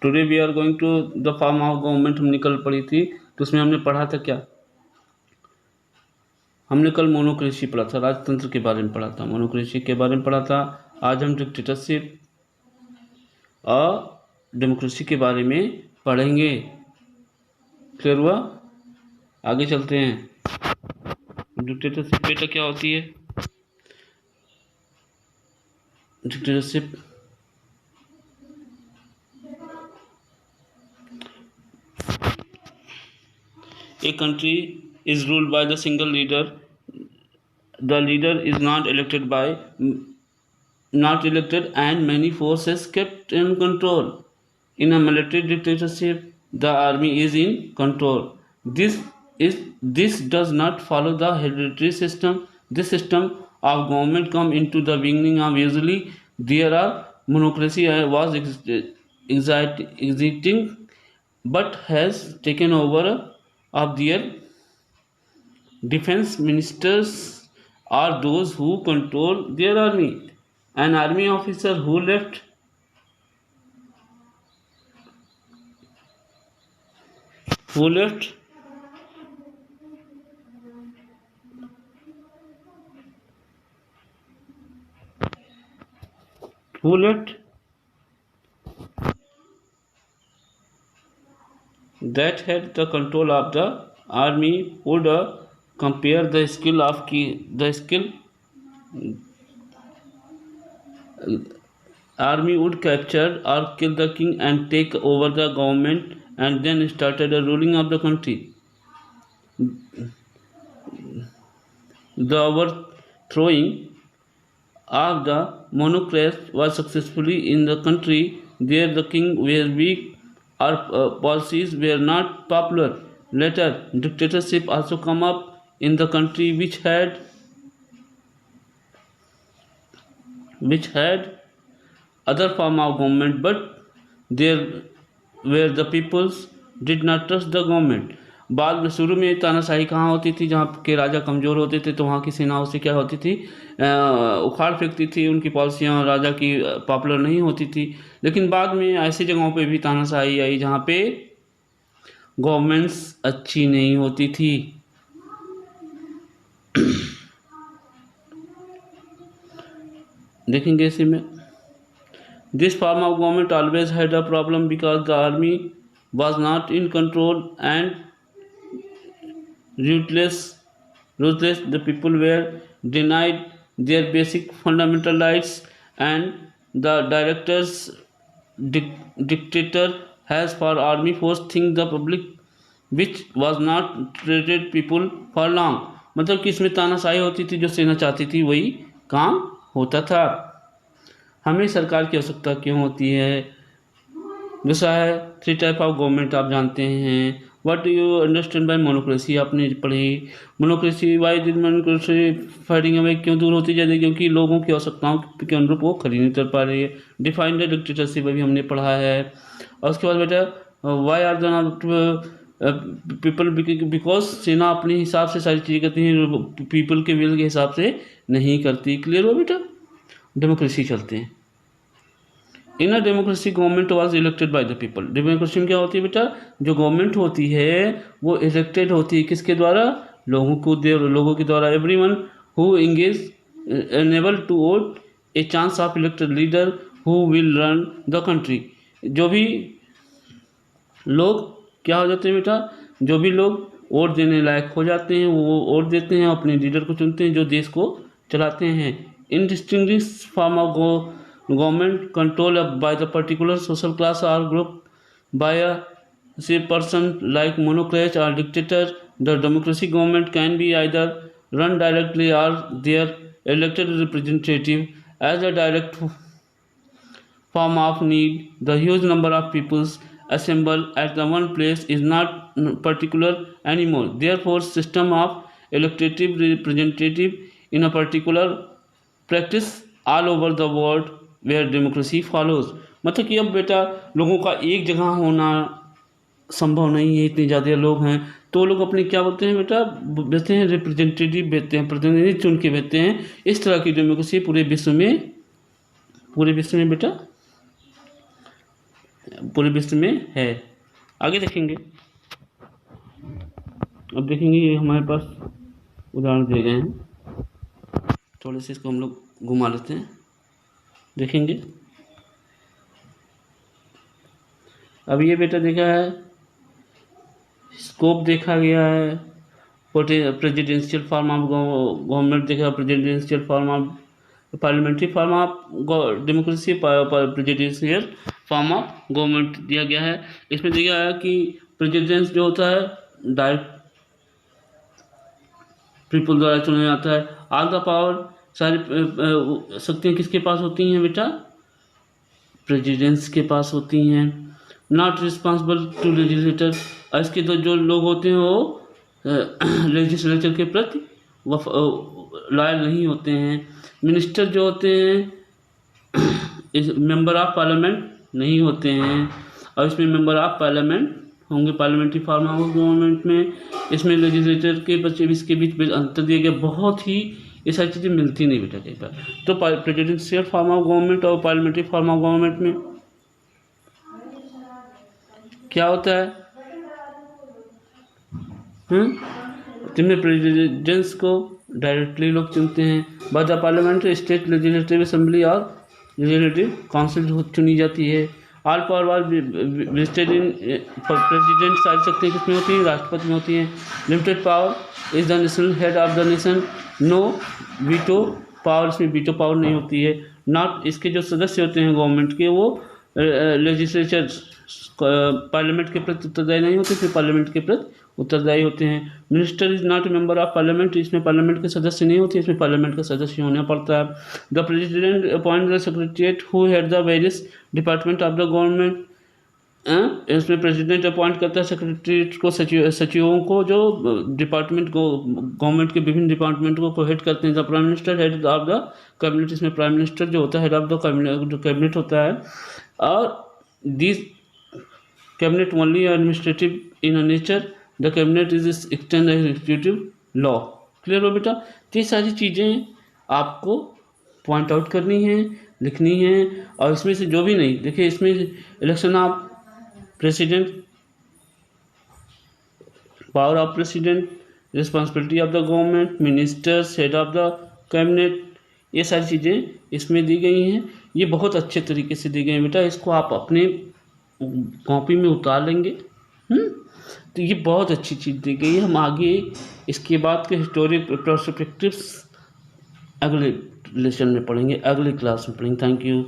Today we are going to the form of government, हमने कल पढ़ी थी, तो उसमें हमने पढ़ा था क्या? हमने कल मोनोक्रेसी पढ़ा था, राजतंत्र के बारे में पढ़ा था, मोनोक्रेसी के बारे में पढ़ा था। आज हम डिक्टेटरशिप और डेमोक्रेसी के बारे में पढ़ेंगे। क्लियर हुआ? आगे चलते हैं। डिक्टेटरशिप बेटा क्या होती है? Dictatorship a country is ruled by the single leader. The leader is not elected and many forces kept in control. In a military dictatorship, the army is in control. This does not follow the hereditary system. This system of government come into the beginning of usually there are monocracy was existing but has taken over of their defense ministers are those who control their army. An army officer who left who left that had the control of the army would compare the skill army would capture or kill the king and take over the government and then started the ruling of the country. The overthrowing of the monocracy was successfully in the country there the king was weak or policies were not popular. Later, dictatorship also come up in the country which had other form of government, but there where the peoples did not trust the government. बाद में शुरू में तानाशाही कहाँ होती थी? जहाँ के राजा कमज़ोर होते थे तो वहाँ की सेनाओं से क्या होती थी? उखाड़ फेंकती थी, उनकी पॉलिसियाँ राजा की पॉपुलर नहीं होती थी। लेकिन बाद में ऐसी जगहों पे भी तानाशाही आई जहाँ पे गवर्नमेंट्स अच्छी नहीं होती थी। देखेंगे इसी में। This form of government always had a problem because the army was not in control and ruthless. The people were denied their basic fundamental rights, and the dictator has for army force think the public which was not treated people for long. मतलब कि इसमें तानाशाही होती थी, जो सेना चाहती थी वही काम होता था। हमें सरकार की आवश्यकता क्यों होती है? दूसरा है 3 टाइप ऑफ गवर्नमेंट, आप जानते हैं। What do you understand by monocracy? आपने पढ़ी। Monocracy why did monocracy fighting away क्यों दूर होती जाती है? क्योंकि लोगों की आवश्यकताओं के अनुरूप वो खड़ी नहीं कर पा रही है। डिफाइन द डिक्टेटरशिप अभी हमने पढ़ा है। और उसके बाद बेटा why are the people, because सेना अपने हिसाब से सारी चीज़ें करती हैं, पीपल के विल के हिसाब से नहीं करती। क्लियर हो बेटा? डेमोक्रेसी चलते हैं। In a democracy government was elected by the people. Democracy में क्या होती है बेटा? जो गवर्नमेंट होती है वो इलेक्टेड होती है किसके द्वारा? लोगों के द्वारा। Everyone who engage enable to vote a chance of elected leader who will run the country. जो भी लोग क्या हो जाते हैं बेटा? जो भी लोग वोट देने लायक हो जाते हैं वो वोट देते हैं, अपने लीडर को चुनते हैं जो देश को चलाते हैं। In distinguish form of government control by the particular social class or group by a say person like monocracy or dictator. The democracy government can be either run directly or their elected representative as a direct form of need. The huge number of peoples assembled at the one place is not particular anymore. Therefore, system of elected representative in a particular practice all over the world where democracy follows. मतलब कि अब बेटा लोगों का एक जगह होना संभव नहीं है, इतने ज़्यादा लोग हैं तो लोग अपने क्या बोलते हैं बेटा? भेजते हैं रिप्रेजेंटेटिव, भेजते हैं प्रतिनिधि चुन के भेजते हैं। इस तरह की डेमोक्रेसी पूरे विश्व में बेटा पूरे विश्व में है। आगे देखेंगे, अब देखेंगे ये हमारे पास उदाहरण दिए गए हैं, थोड़े से इसको हम लोग घुमा लेते हैं, देखेंगे। अब ये बेटा देखा है, स्कोप देखा गया है, प्रेसिडेंशियल फॉर्म ऑफ गवर्नमेंट देखा, presidential form of parliamentary form of democracy, presidential form of government दिया गया है। इसमें दिया गया है कि प्रेसिडेंट जो होता है डायरेक्ट पीपल द्वारा चुना जाता है। ऑल द पावर, सारी शक्तियाँ किसके पास होती हैं बेटा? प्रेसिडेंट्स के पास होती हैं। नॉट रिस्पॉन्सिबल टू लेजिस्लेटर, और इसके जो लोग होते हैं वो लेजिस्लेचर के प्रति लॉयल नहीं होते हैं। मिनिस्टर जो होते हैं इस मेंबर ऑफ पार्लियामेंट नहीं होते हैं, और इसमें मेंबर ऑफ पार्लियामेंट होंगे पार्लियामेंट्री फॉर्म ऑफ गवर्नमेंट में। इसमें लेजिस्लेटर के इसके बीच अंतर दिया गया, बहुत ही ये सारी चीज़ें मिलती नहीं बेटा कई बार। तो प्रेसिडेंशियल फॉर्म ऑफ गवर्नमेंट और पार्लियामेंट्री फॉर्म ऑफ गवर्नमेंट में क्या होता है? जिनमें प्रेसिडेंट्स को डायरेक्टली लोग चुनते हैं, बाद पार्लियामेंट स्टेट लेजिस्लेटिव असेंबली और लेजिस्लेटिव काउंसिल चुनी जाती है। All power was vested in president, सारी शक्तियाँ किसमें होती हैं? राष्ट्रपति में होती हैं। Limited power is the national head of the nation, no veto power, इसमें वीटो पावर नहीं होती है। नॉट, इसके जो सदस्य होते हैं गवर्नमेंट के वो लेजिस्लेचर पार्लियामेंट के प्रति उत्तरदायी नहीं होते, फिर पार्लियामेंट के प्रति उत्तरदायी होते हैं। Minister is not member of parliament, इसमें पार्लियामेंट के सदस्य नहीं होते, इसमें पार्लियामेंट का सदस्य होना पड़ता है। The president appoint the secretariat who head the various department of the government, इसमें प्रेसिडेंट अपॉइंट करता है सेक्रेटरीट को, सचिवों को, जो डिपार्टमेंट को गवर्नमेंट के विभिन्न डिपार्टमेंट को हेड करते हैं। The prime minister head of the cabinet, इसमें प्राइम मिनिस्टर जो होता है हेड ऑफ द कैबिनेट होता है। और this cabinet only administrative in nature, the cabinet is extend executive law. Clear हो बेटा? ये सारी चीज़ें आपको पॉइंट आउट करनी है, लिखनी है, और इसमें से जो भी नहीं, देखिए इसमें election of president, power of president, responsibility of the government, ministers, head of the cabinet, ये सारी चीज़ें इसमें दी गई हैं। ये बहुत अच्छे तरीके से दी गई हैं बेटा, इसको आप अपने कॉपी में उतार लेंगे। तो ये बहुत अच्छी चीज़ दी गई है। हम आगे इसके बाद के हिस्टोरिक पर्सपेक्टिव्स अगले लेसन में पढ़ेंगे, अगली क्लास में पढ़ेंगे। Thank you.